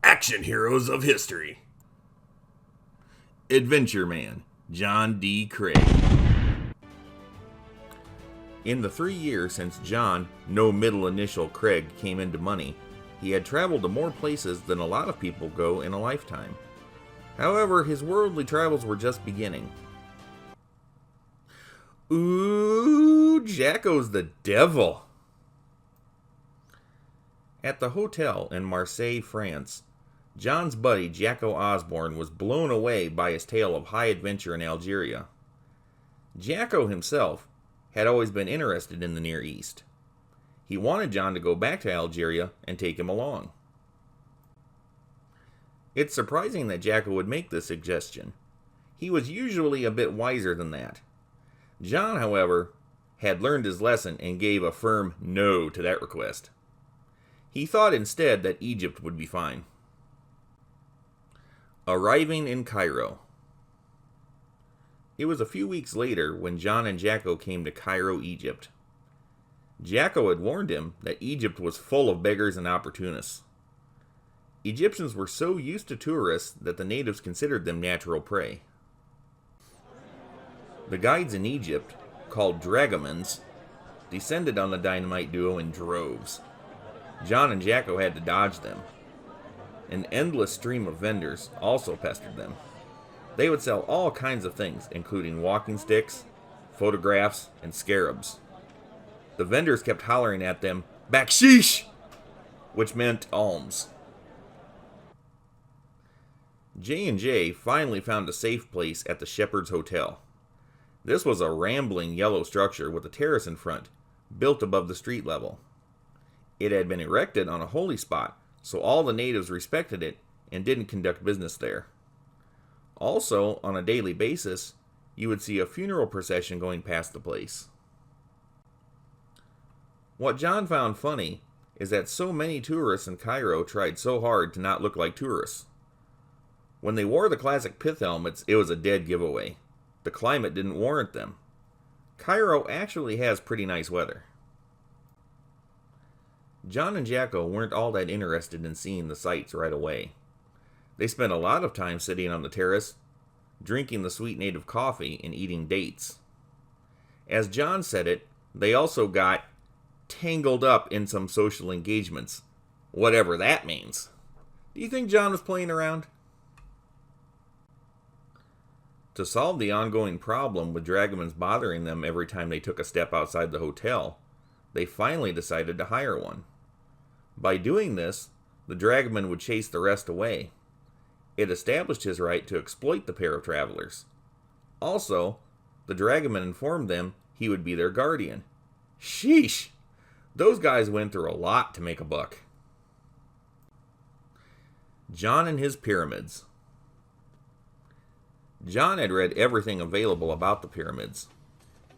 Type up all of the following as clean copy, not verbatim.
Action heroes of history. Adventure Man, John D. Craig. In the 3 years since John, no middle initial Craig, came into money, he had traveled to more places than a lot of people go in a lifetime. However, his worldly travels were just beginning. Ooh, Jacko's the devil! At the hotel in Marseille, France, John's buddy Jacko Osborne was blown away by his tale of high adventure in Algeria. Jacko himself had always been interested in the Near East. He wanted John to go back to Algeria and take him along. It's surprising that Jacko would make this suggestion. He was usually a bit wiser than that. John, however, had learned his lesson and gave a firm no to that request. He thought instead that Egypt would be fine. Arriving in Cairo. It was a few weeks later when John and Jacko came to Cairo, Egypt. Jacko had warned him that Egypt was full of beggars and opportunists. Egyptians were so used to tourists that the natives considered them natural prey. The guides in Egypt, called dragomans, descended on the dynamite duo in droves. John and Jacko had to dodge them. An endless stream of vendors also pestered them. They would sell all kinds of things, including walking sticks, photographs, and scarabs. The vendors kept hollering at them, "Baksheesh!" which meant alms. J&J finally found a safe place at the Shepherd's Hotel. This was a rambling yellow structure with a terrace in front, built above the street level. It had been erected on a holy spot, so all the natives respected it and didn't conduct business there. Also, on a daily basis, you would see a funeral procession going past the place. What John found funny is that so many tourists in Cairo tried so hard to not look like tourists. When they wore the classic pith helmets, it was a dead giveaway. The climate didn't warrant them. Cairo actually has pretty nice weather. John and Jacko weren't all that interested in seeing the sights right away. They spent a lot of time sitting on the terrace, drinking the sweet native coffee and eating dates. As John said it, they also got tangled up in some social engagements, whatever that means. Do you think John was playing around? To solve the ongoing problem with dragomans bothering them every time they took a step outside the hotel, they finally decided to hire one. By doing this, the dragoman would chase the rest away. It established his right to exploit the pair of travelers. Also, the dragoman informed them he would be their guardian. Sheesh! Those guys went through a lot to make a buck. John and his pyramids. John had read everything available about the pyramids.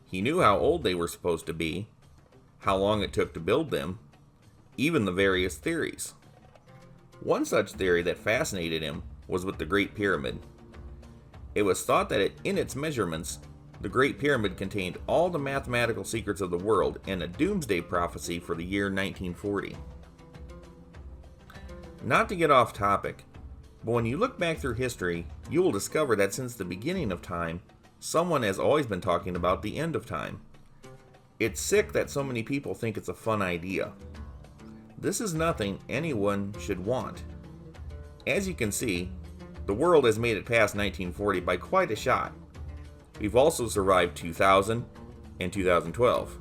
He knew how old they were supposed to be, how long it took to build them, even the various theories. One such theory that fascinated him was with the Great Pyramid. It was thought that in its measurements, the Great Pyramid contained all the mathematical secrets of the world and a doomsday prophecy for the year 1940. Not to get off topic, but when you look back through history, you will discover that since the beginning of time, someone has always been talking about the end of time. It's sick that so many people think it's a fun idea. This is nothing anyone should want. As you can see, the world has made it past 1940 by quite a shot. We've also survived 2000 and 2012.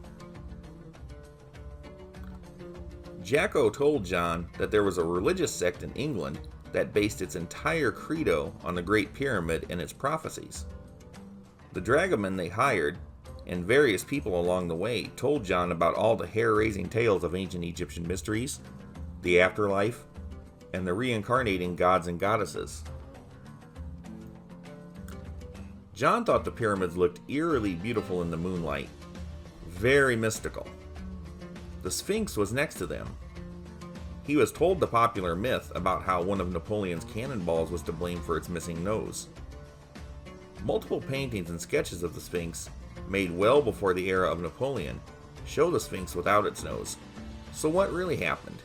Jacko told John that there was a religious sect in England that based its entire credo on the Great Pyramid and its prophecies. The dragoman they hired, and various people along the way, told John about all the hair-raising tales of ancient Egyptian mysteries, the afterlife, and the reincarnating gods and goddesses. John thought the pyramids looked eerily beautiful in the moonlight, very mystical. The Sphinx was next to them. He was told the popular myth about how one of Napoleon's cannonballs was to blame for its missing nose. Multiple paintings and sketches of the Sphinx made well before the era of Napoleon, show the Sphinx without its nose. So what really happened?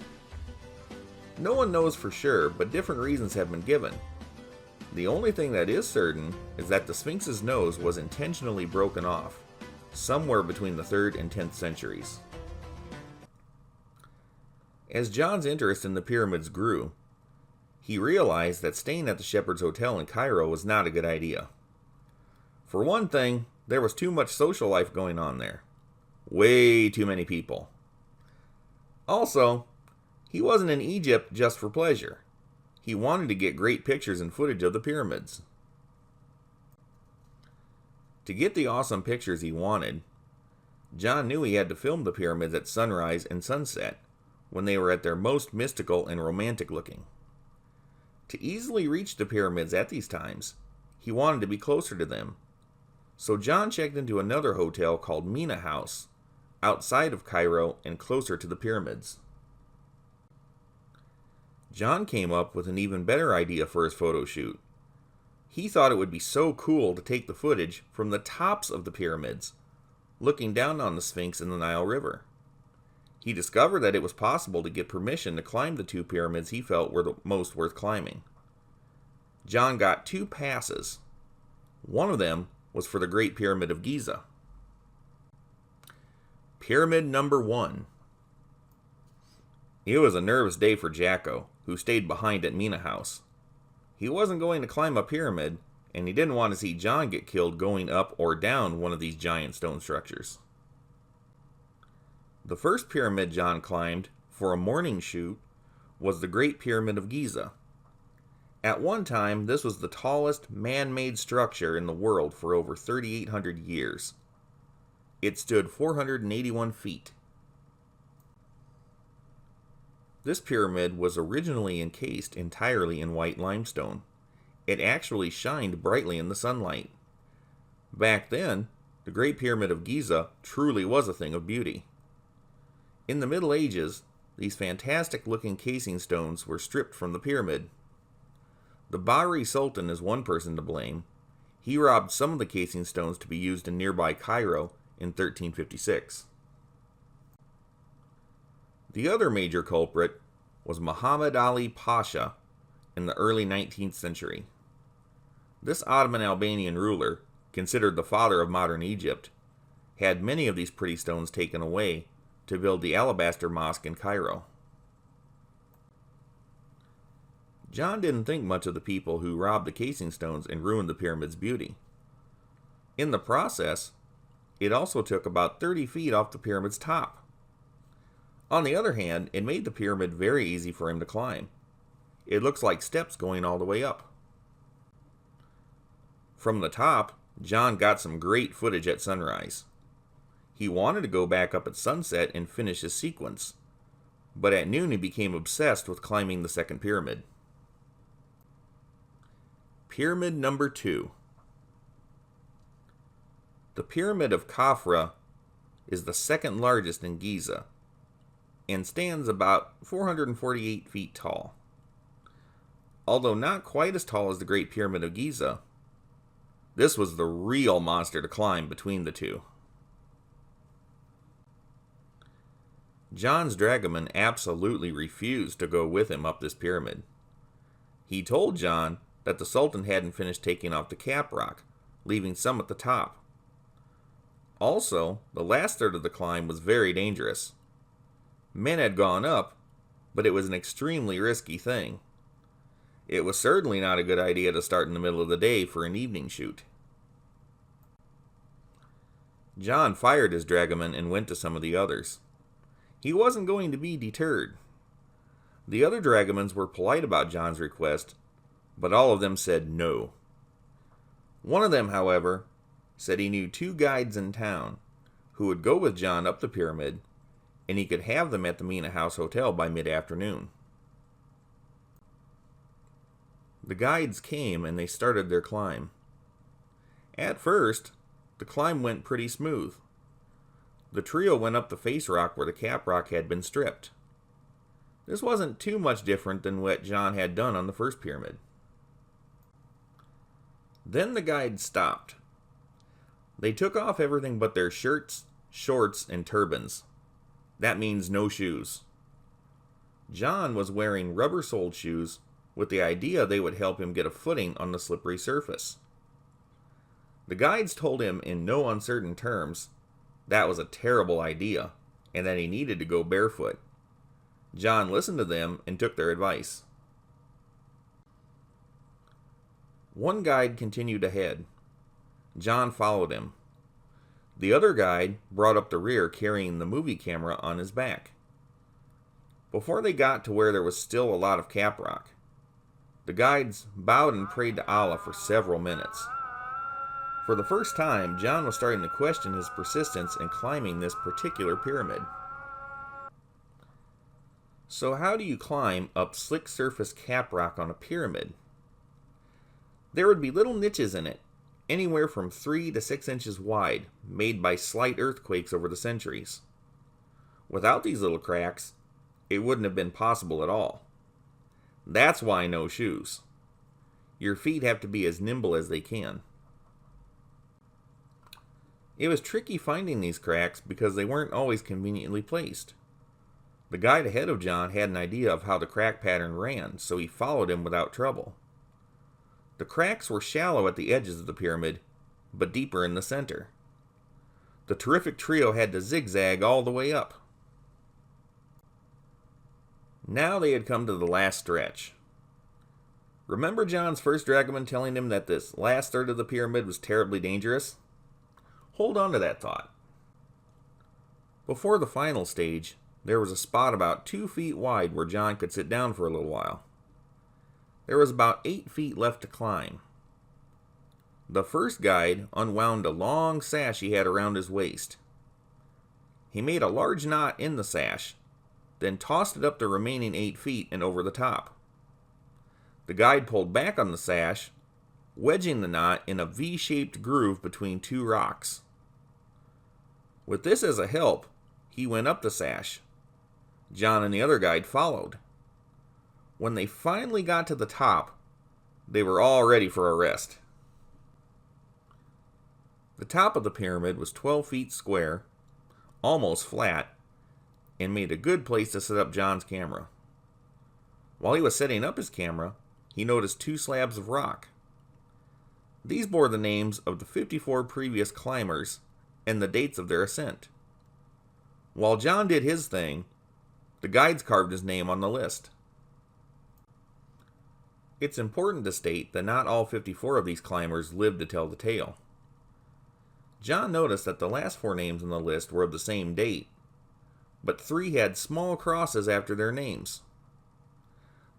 No one knows for sure, but different reasons have been given. The only thing that is certain is that the Sphinx's nose was intentionally broken off, somewhere between the 3rd and 10th centuries. As John's interest in the pyramids grew, he realized that staying at the Shepherd's Hotel in Cairo was not a good idea. For one thing, there was too much social life going on there. Way too many people. Also, he wasn't in Egypt just for pleasure. He wanted to get great pictures and footage of the pyramids. To get the awesome pictures he wanted, John knew he had to film the pyramids at sunrise and sunset, when they were at their most mystical and romantic looking. To easily reach the pyramids at these times, he wanted to be closer to them. So John checked into another hotel called Mina House, outside of Cairo and closer to the pyramids. John came up with an even better idea for his photo shoot. He thought it would be so cool to take the footage from the tops of the pyramids, looking down on the Sphinx in the Nile River. He discovered that it was possible to get permission to climb the 2 pyramids he felt were the most worth climbing. John got 2 passes. One of them was for the Great Pyramid of Giza. Pyramid number 1. It was a nervous day for Jacko, who stayed behind at Mina House. He wasn't going to climb a pyramid, and he didn't want to see John get killed going up or down one of these giant stone structures. The first pyramid John climbed for a morning shoot was the Great Pyramid of Giza. At one time, this was the tallest man-made structure in the world for over 3,800 years. It stood 481 feet. This pyramid was originally encased entirely in white limestone. It actually shined brightly in the sunlight. Back then, the Great Pyramid of Giza truly was a thing of beauty. In the Middle Ages, these fantastic-looking casing stones were stripped from the pyramid. The Bahri Sultan is one person to blame. He robbed some of the casing stones to be used in nearby Cairo in 1356. The other major culprit was Muhammad Ali Pasha in the early 19th century. This Ottoman Albanian ruler, considered the father of modern Egypt, had many of these pretty stones taken away to build the Alabaster Mosque in Cairo. John didn't think much of the people who robbed the casing stones and ruined the pyramid's beauty. In the process, it also took about 30 feet off the pyramid's top. On the other hand, it made the pyramid very easy for him to climb. It looks like steps going all the way up. From the top, John got some great footage at sunrise. He wanted to go back up at sunset and finish his sequence, but at noon he became obsessed with climbing the second pyramid. Pyramid number 2. The Pyramid of Khafra is the second largest in Giza and stands about 448 feet tall. Although not quite as tall as the Great Pyramid of Giza, this was the real monster to climb between the two. John's dragoman absolutely refused to go with him up this pyramid. He told John that the Sultan hadn't finished taking off the cap rock, leaving some at the top. Also, the last third of the climb was very dangerous. Men had gone up, but it was an extremely risky thing. It was certainly not a good idea to start in the middle of the day for an evening shoot. John fired his dragoman and went to some of the others. He wasn't going to be deterred. The other dragomans were polite about John's request, but all of them said no. One of them, however, said he knew 2 guides in town who would go with John up the pyramid, and he could have them at the Mina House Hotel by mid-afternoon. The guides came and they started their climb. At first, the climb went pretty smooth. The trio went up the face rock where the cap rock had been stripped. This wasn't too much different than what John had done on the first pyramid. Then the guide stopped. They took off everything but their shirts, shorts, and turbans. That means no shoes. John was wearing rubber-soled shoes with the idea they would help him get a footing on the slippery surface. The guides told him in no uncertain terms that was a terrible idea and that he needed to go barefoot. John listened to them and took their advice. One guide continued ahead. John followed him. The other guide brought up the rear carrying the movie camera on his back. Before they got to where there was still a lot of caprock, the guides bowed and prayed to Allah for several minutes. For the first time, John was starting to question his persistence in climbing this particular pyramid. So how do you climb up slick surface caprock on a pyramid? There would be little niches in it, anywhere from 3 to 6 inches wide, made by slight earthquakes over the centuries. Without these little cracks, it wouldn't have been possible at all. That's why no shoes. Your feet have to be as nimble as they can. It was tricky finding these cracks because they weren't always conveniently placed. The guide ahead of John had an idea of how the crack pattern ran, so he followed him without trouble. The cracks were shallow at the edges of the pyramid, but deeper in the center. The terrific trio had to zigzag all the way up. Now they had come to the last stretch. Remember John's first dragoman telling him that this last third of the pyramid was terribly dangerous? Hold on to that thought. Before the final stage, there was a spot about 2 feet wide where John could sit down for a little while. There was about 8 feet left to climb. The first guide unwound a long sash he had around his waist. He made a large knot in the sash, then tossed it up the remaining 8 feet and over the top. The guide pulled back on the sash, wedging the knot in a V-shaped groove between 2 rocks. With this as a help, he went up the sash. John and the other guide followed. When they finally got to the top, they were all ready for a rest. The top of the pyramid was 12 feet square, almost flat, and made a good place to set up John's camera. While he was setting up his camera, he noticed 2 slabs of rock. These bore the names of the 54 previous climbers and the dates of their ascent. While John did his thing, the guides carved his name on the list. It's important to state that not all 54 of these climbers lived to tell the tale. John noticed that the last 4 names on the list were of the same date, but 3 had small crosses after their names.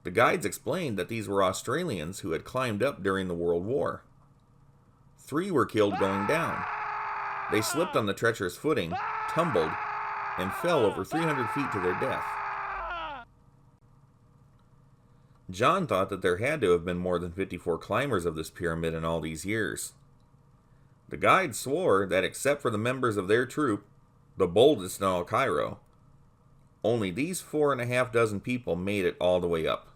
The guides explained that these were Australians who had climbed up during the World War. 3 were killed going down. They slipped on the treacherous footing, tumbled, and fell over 300 feet to their death. John thought that there had to have been more than 54 climbers of this pyramid in all these years. The guides swore that except for the members of their troop, the boldest in all Cairo, only these 4.5 dozen people made it all the way up.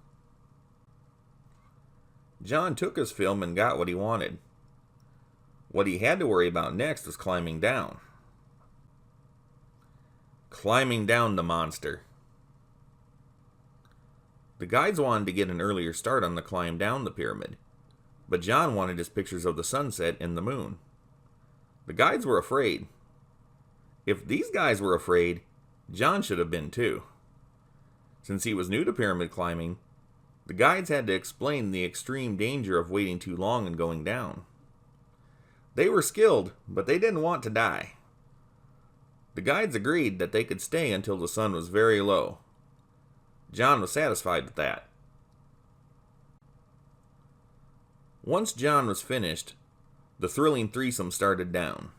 John took his film and got what he wanted. What he had to worry about next was climbing down. Climbing down the monster. The guides wanted to get an earlier start on the climb down the pyramid, but John wanted his pictures of the sunset and the moon. The guides were afraid. If these guys were afraid, John should have been too. Since he was new to pyramid climbing, the guides had to explain the extreme danger of waiting too long and going down. They were skilled, but they didn't want to die. The guides agreed that they could stay until the sun was very low. John was satisfied with that. Once John was finished, the thrilling threesome started down.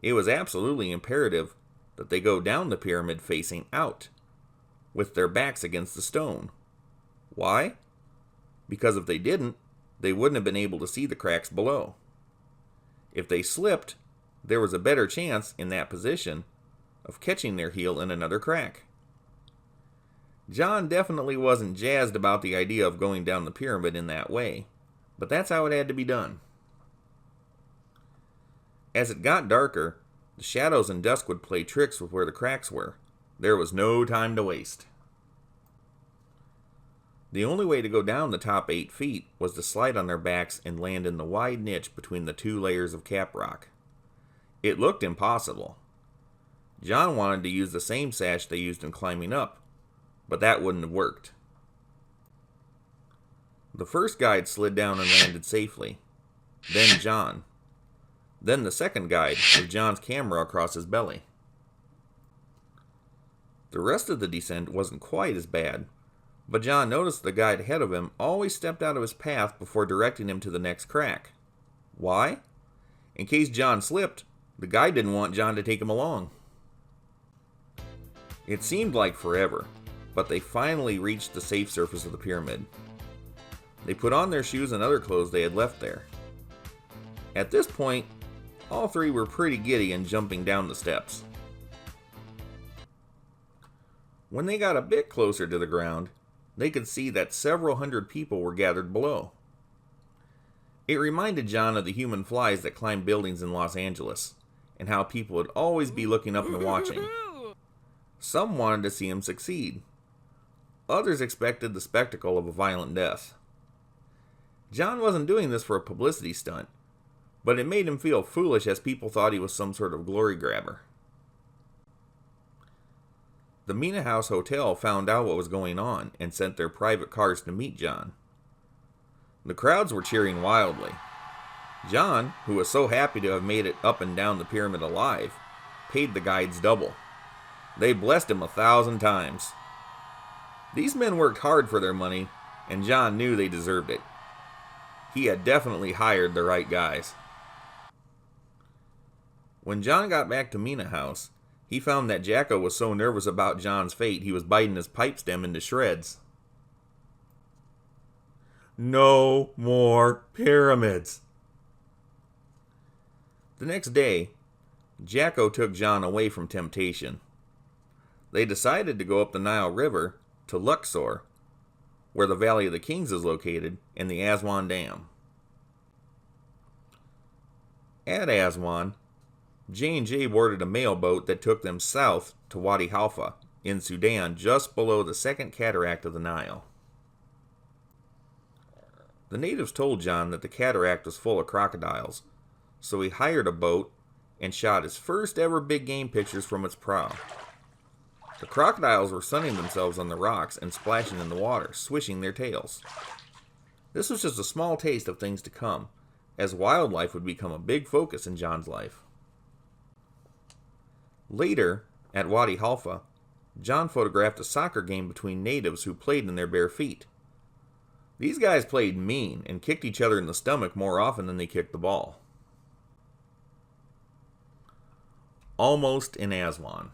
It was absolutely imperative that they go down the pyramid facing out, with their backs against the stone. Why? Because if they didn't, they wouldn't have been able to see the cracks below. If they slipped, there was a better chance in that position of catching their heel in another crack. John definitely wasn't jazzed about the idea of going down the pyramid in that way, but that's how it had to be done. As it got darker, the shadows and dusk would play tricks with where the cracks were. There was no time to waste. The only way to go down the top 8 feet was to slide on their backs and land in the wide niche between the 2 layers of cap rock. It looked impossible. John wanted to use the same sash they used in climbing up, but that wouldn't have worked. The first guide slid down and landed safely. Then John. Then the second guide with John's camera across his belly. The rest of the descent wasn't quite as bad, but John noticed the guide ahead of him always stepped out of his path before directing him to the next crack. Why? In case John slipped, the guide didn't want John to take him along. It seemed like forever, but they finally reached the safe surface of the pyramid. They put on their shoes and other clothes they had left there. At this point, all 3 were pretty giddy and jumping down the steps. When they got a bit closer to the ground, they could see that several hundred people were gathered below. It reminded John of the human flies that climb buildings in Los Angeles, and how people would always be looking up and watching. Some wanted to see him succeed. Others expected the spectacle of a violent death. John wasn't doing this for a publicity stunt, but it made him feel foolish as people thought he was some sort of glory grabber. The Mina House Hotel found out what was going on and sent their private cars to meet John. The crowds were cheering wildly. John, who was so happy to have made it up and down the pyramid alive, paid the guides double. They blessed him 1,000 times. These men worked hard for their money, and John knew they deserved it. He had definitely hired the right guys. When John got back to Mina House, he found that Jacko was so nervous about John's fate he was biting his pipe stem into shreds. No more pyramids. The next day, Jacko took John away from temptation. They decided to go up the Nile River to Luxor, where the Valley of the Kings is located, and the Aswan Dam. At Aswan, J&J boarded a mail boat that took them south to Wadi Halfa in Sudan, just below the second cataract of the Nile. The natives told John that the cataract was full of crocodiles, so he hired a boat and shot his first ever big game pictures from its prow. The crocodiles were sunning themselves on the rocks and splashing in the water, swishing their tails. This was just a small taste of things to come, as wildlife would become a big focus in John's life. Later, at Wadi Halfa, John photographed a soccer game between natives who played in their bare feet. These guys played mean and kicked each other in the stomach more often than they kicked the ball. Almost in Aswan.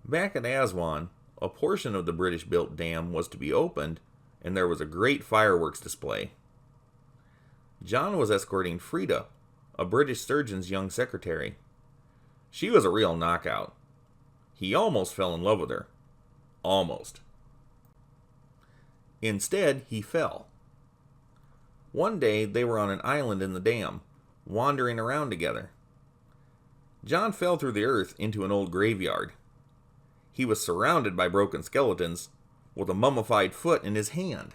Back at Aswan, a portion of the British-built dam was to be opened, and there was a great fireworks display. John was escorting Frida, a British surgeon's young secretary. She was a real knockout. He almost fell in love with her. Almost. Instead, he fell. One day, they were on an island in the dam, wandering around together. John fell through the earth into an old graveyard. He was surrounded by broken skeletons, with a mummified foot in his hand.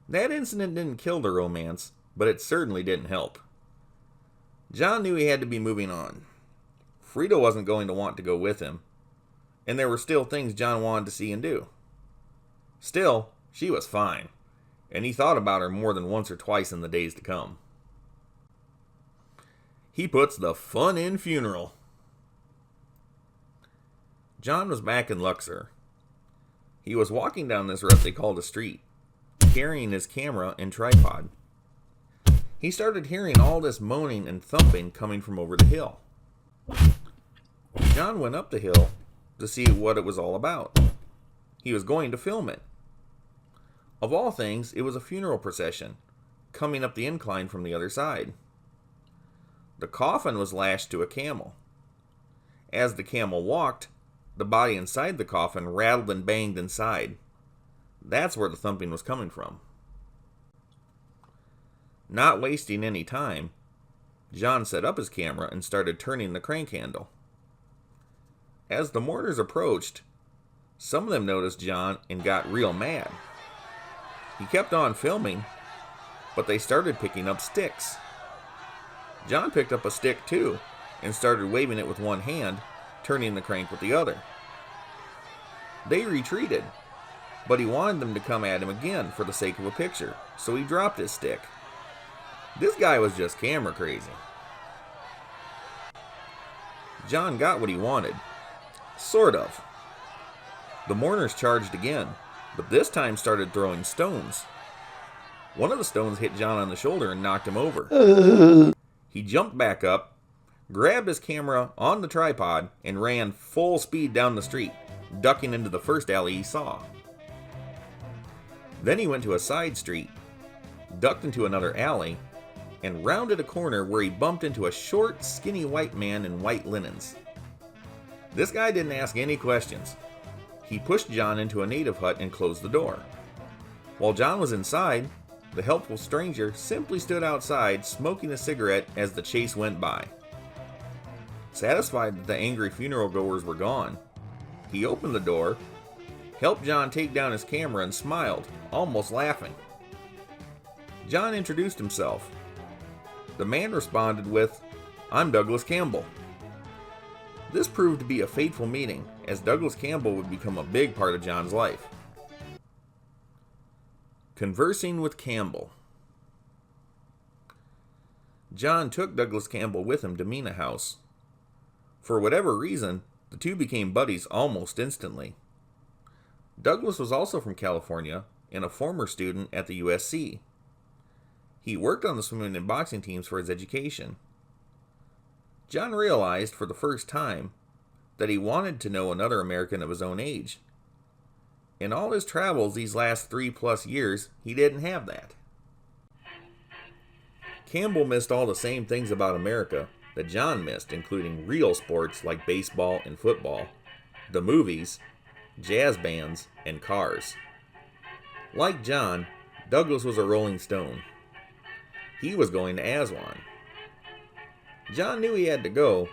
That incident didn't kill the romance, but it certainly didn't help. John knew he had to be moving on. Frida wasn't going to want to go with him, and there were still things John wanted to see and do. Still, she was fine, and he thought about her more than once or twice in the days to come. He puts the fun in funeral. John was back in Luxor. He was walking down this route they called a street, carrying his camera and tripod. He started hearing all this moaning and thumping coming from over the hill. John went up the hill to see what it was all about. He was going to film it. Of all things, it was a funeral procession, coming up the incline from the other side. The coffin was lashed to a camel. As the camel walked, the body inside the coffin rattled and banged inside. That's where the thumping was coming from. Not wasting any time, John set up his camera and started turning the crank handle. As the mourners approached, some of them noticed John and got real mad. He kept on filming, but they started picking up sticks. John picked up a stick too and started waving it with one hand, turning the crank with the other. They retreated, but he wanted them to come at him again for the sake of a picture, so he dropped his stick. This guy was just camera crazy. John got what he wanted. Sort of. The mourners charged again, but this time started throwing stones. One of the stones hit John on the shoulder and knocked him over. He jumped back up, grabbed his camera on the tripod, and ran full speed down the street, ducking into the first alley he saw. Then he went to a side street, ducked into another alley, and rounded a corner where he bumped into a short, skinny white man in white linens. This guy didn't ask any questions. He pushed John into a native hut and closed the door. While John was inside, the helpful stranger simply stood outside smoking a cigarette as the chase went by. Satisfied that the angry funeral goers were gone, he opened the door, helped John take down his camera, and smiled, almost laughing. John introduced himself. The man responded with, "I'm Douglas Campbell." This proved to be a fateful meeting, as Douglas Campbell would become a big part of John's life. Conversing with Campbell. John took Douglas Campbell with him to Mina House. For whatever reason, the two became buddies almost instantly. Douglas was also from California and a former student at the USC. He worked on the swimming and boxing teams for his education. John realized for the first time that he wanted to know another American of his own age. In all his travels these last 3+ years, he didn't have that. Campbell missed all the same things about America that John missed, including real sports like baseball and football, the movies, jazz bands, and cars. Like John, Douglas was a Rolling Stone. He was going to Aswan. John knew he had to go,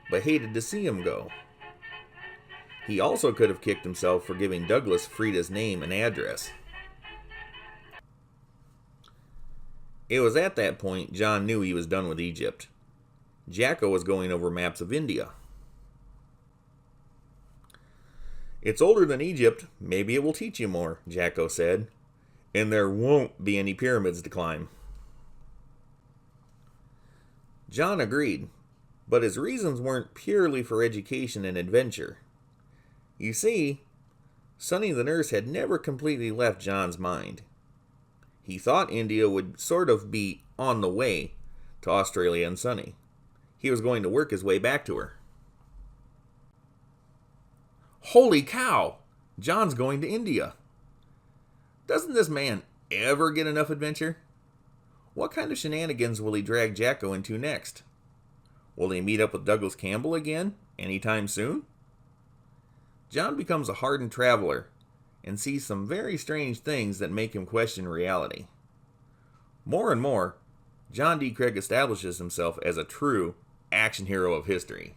but hated to see him go. He also could have kicked himself for giving Douglas Frida's name and address. It was at that point John knew he was done with Egypt. Jacko was going over maps of India. "It's older than Egypt, maybe it will teach you more," Jacko said, "and there won't be any pyramids to climb." John agreed, but his reasons weren't purely for education and adventure. You see, Sonny the nurse had never completely left John's mind. He thought India would sort of be on the way to Australia and Sonny. He was going to work his way back to her. Holy cow! John's going to India. Doesn't this man ever get enough adventure? What kind of shenanigans will he drag Jacko into next? Will he meet up with Douglas Campbell again anytime soon? John becomes a hardened traveler and sees some very strange things that make him question reality. More and more, John D. Craig establishes himself as a true action hero of history.